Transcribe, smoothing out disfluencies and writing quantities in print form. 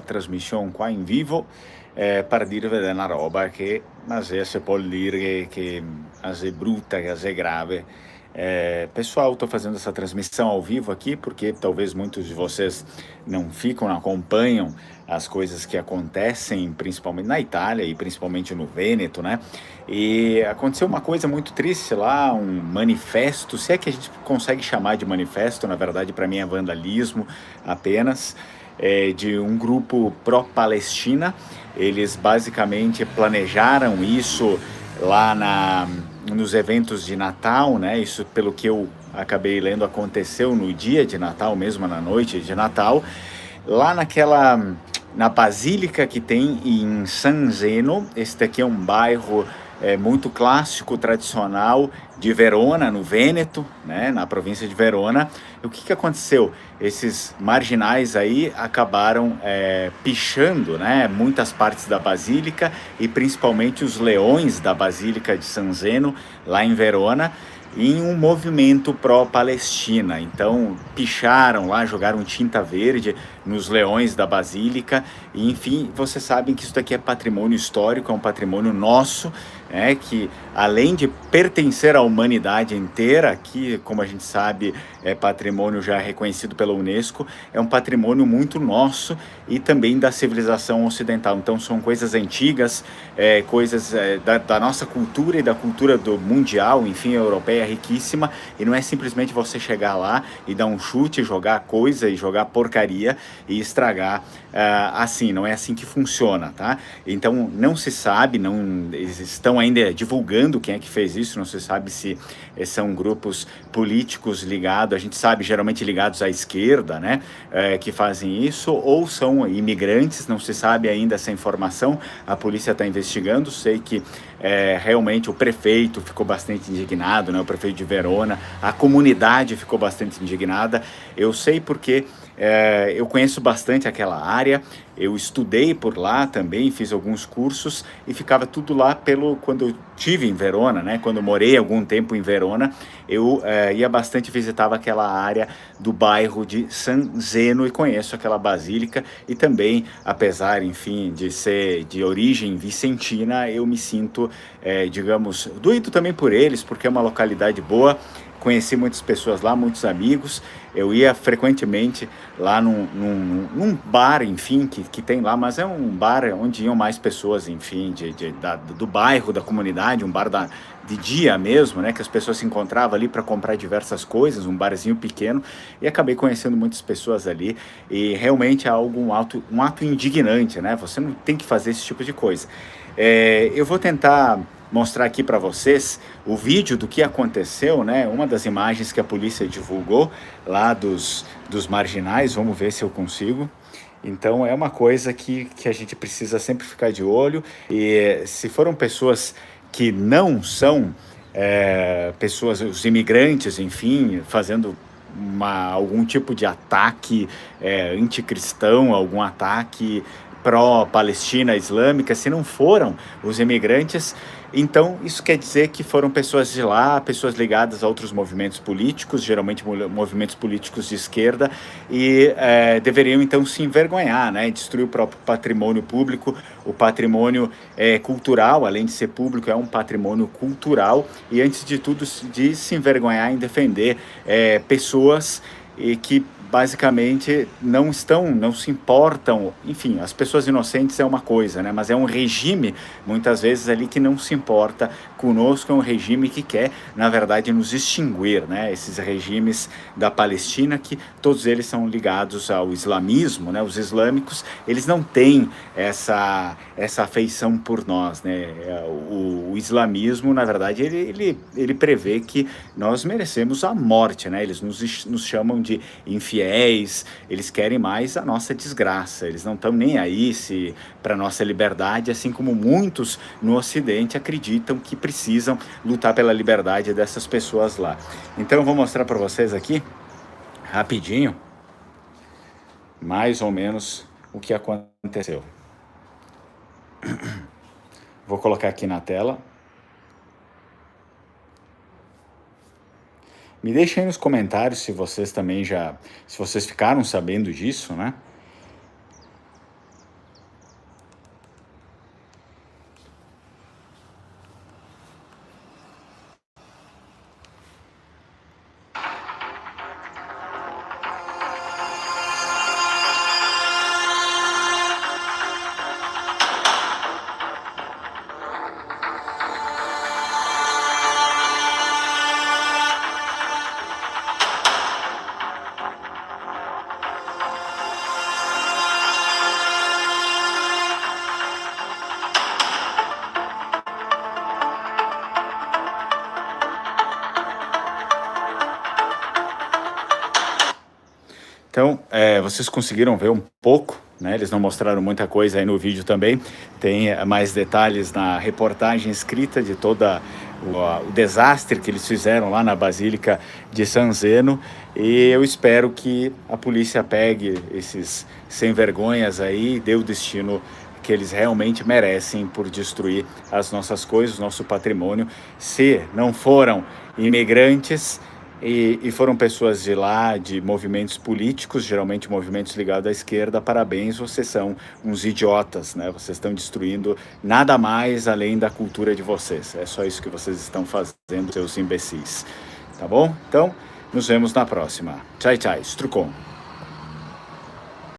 trasmissione qua in vivo per dirvi una roba che a se si può dire che a se brutta, que a se grave. Pessoal, estou fazendo essa transmissão ao vivo aqui porque talvez muitos de vocês não ficam, não acompanham as coisas que acontecem, principalmente na Itália e principalmente no Vêneto, né? E aconteceu uma coisa muito triste lá, um manifesto, se é que a gente consegue chamar de manifesto, na verdade para mim é vandalismo apenas, de um grupo pró-Palestina. Eles basicamente planejaram isso lá nos eventos de Natal, né? Isso, pelo que eu acabei lendo, aconteceu no dia de Natal, mesmo na noite de Natal, lá na Basílica que tem em San Zeno. Esse daqui é um bairro muito clássico, tradicional de Verona, no Vêneto, né, na província de Verona. E o que aconteceu? Esses marginais aí acabaram pichando, né, muitas partes da Basílica e principalmente os leões da Basílica de San Zeno, lá em Verona, em um movimento pró-Palestina. Então, picharam lá, jogaram tinta verde nos leões da Basílica. E, enfim, vocês sabem que isso daqui é patrimônio histórico, é um patrimônio nosso, que além de pertencer à humanidade inteira, que, como a gente sabe, é patrimônio já reconhecido pela Unesco, é um patrimônio muito nosso e também da civilização ocidental. Então, são coisas antigas, coisas da nossa cultura e da cultura do mundial, enfim, europeia, riquíssima, e não é simplesmente você chegar lá e dar um chute, jogar coisa e jogar porcaria e estragar assim, não é assim que funciona, tá? Então, não se sabe, eles estão ainda divulgando quem é que fez isso, não se sabe se são grupos políticos ligados, a gente sabe, geralmente ligados à esquerda, né, que fazem isso, ou são imigrantes, não se sabe ainda essa informação, a polícia está investigando. Sei que realmente o prefeito ficou bastante indignado, né, o prefeito de Verona, a comunidade ficou bastante indignada. Eu sei porque eu conheço bastante aquela área, eu estudei por lá também, fiz alguns cursos e ficava tudo lá quando eu estive em Verona, né? Quando eu morei algum tempo em Verona, eu ia bastante, visitava aquela área do bairro de San Zeno e conheço aquela basílica e também, apesar, enfim, de ser de origem vicentina, eu me sinto, digamos, doído também por eles, porque é uma localidade boa. Conheci muitas pessoas lá, muitos amigos. Eu ia frequentemente lá num bar, enfim, que tem lá, mas é um bar onde iam mais pessoas, enfim, do bairro, da comunidade, um bar de dia mesmo, né, que as pessoas se encontravam ali para comprar diversas coisas, um barzinho pequeno, e acabei conhecendo muitas pessoas ali, e realmente é algo, um ato indignante, né, você não tem que fazer esse tipo de coisa. Eu vou tentar mostrar aqui para vocês o vídeo do que aconteceu, né? Uma das imagens que a polícia divulgou lá dos marginais. Vamos ver se eu consigo. Então é uma coisa que a gente precisa sempre ficar de olho. E se foram pessoas que não são pessoas, os imigrantes, enfim, fazendo algum tipo de ataque anticristão, algum ataque pró-Palestina islâmica, se não foram os imigrantes, então isso quer dizer que foram pessoas de lá, pessoas ligadas a outros movimentos políticos, geralmente movimentos políticos de esquerda, e deveriam então se envergonhar, né? Destruir o próprio patrimônio público, o patrimônio cultural, além de ser público, é um patrimônio cultural, e antes de tudo de se envergonhar em defender pessoas que basicamente não se importam, enfim, as pessoas inocentes é uma coisa, né, mas é um regime, muitas vezes ali, que não se importa conosco, é um regime que quer, na verdade, nos extinguir, né, esses regimes da Palestina, que todos eles são ligados ao islamismo, né, os islâmicos, eles não têm essa afeição por nós, né, o islamismo, na verdade, ele prevê que nós merecemos a morte, né, eles nos chamam de infiéis, eles querem mais a nossa desgraça, eles não estão nem aí se para nossa liberdade, assim como muitos no Ocidente acreditam que precisam lutar pela liberdade dessas pessoas lá. Então eu vou mostrar para vocês aqui, rapidinho, mais ou menos o que aconteceu. Vou colocar aqui na tela. Me deixem aí nos comentários se vocês também se vocês ficaram sabendo disso, né? Então, vocês conseguiram ver um pouco, né? Eles não mostraram muita coisa aí no vídeo também. Tem mais detalhes na reportagem escrita de toda o desastre que eles fizeram lá na Basílica de San Zeno. E eu espero que a polícia pegue esses sem vergonhas aí e dê o destino que eles realmente merecem por destruir as nossas coisas, nosso patrimônio. Se não foram imigrantes e foram pessoas de lá, de movimentos políticos, geralmente movimentos ligados à esquerda, parabéns, vocês são uns idiotas, né? Vocês estão destruindo nada mais além da cultura de vocês. É só isso que vocês estão fazendo, seus imbecis. Tá bom? Então, nos vemos na próxima. Tchau, tchau. Strucon.